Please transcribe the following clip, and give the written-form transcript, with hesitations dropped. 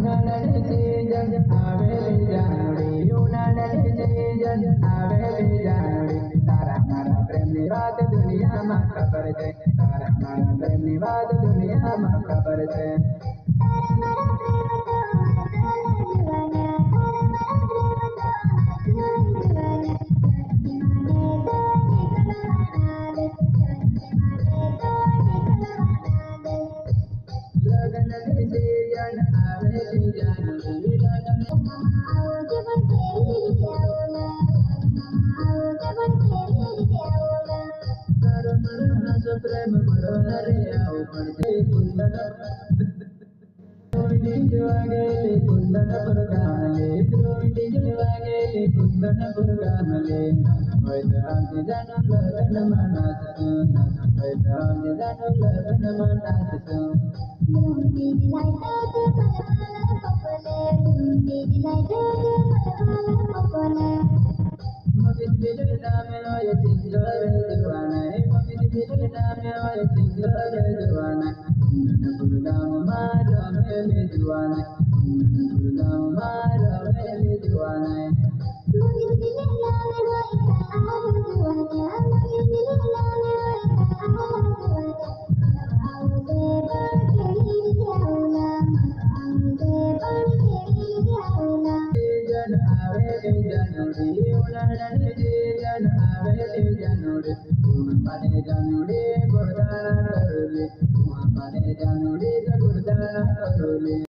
ઉનાળાની સીઝન આવેલી જાનુડી ઉનાળાની સીઝન આવેલી જાનુડી તારા મારા પ્રેમની વાત દુનિયામાં ખબર છે તારા મારા પ્રેમની વાત દુનિયામાં ખબર છે લગ્નની સીઝન આવેલી જાનુડી પ્રેમ મળવા રે આવું પડશે કુંદન વાગેલી કુંદન પર ગામલે વાગેલી કુંદન પર ગામલે હોય તો આજે જાનો લગ્નમાં નાચશું હોય તો આજે જાનો લગ્નમાં નાચશું મગજ બિલ નામે હોય સિંગર જવાના મગજ બિલ નામે હોય સિંગર જવાના કુંદનપુર ગામમાં રમેલી જવાના કુંદનપુર ગામમાં રમેલી જવાના જાનુડી ઉનાળાની સીઝન આવેલી જાનુડી તું મને જાનુડી ગોરદાણા કરોલી તું મને જાનુડી ગોરદાણા કરોલી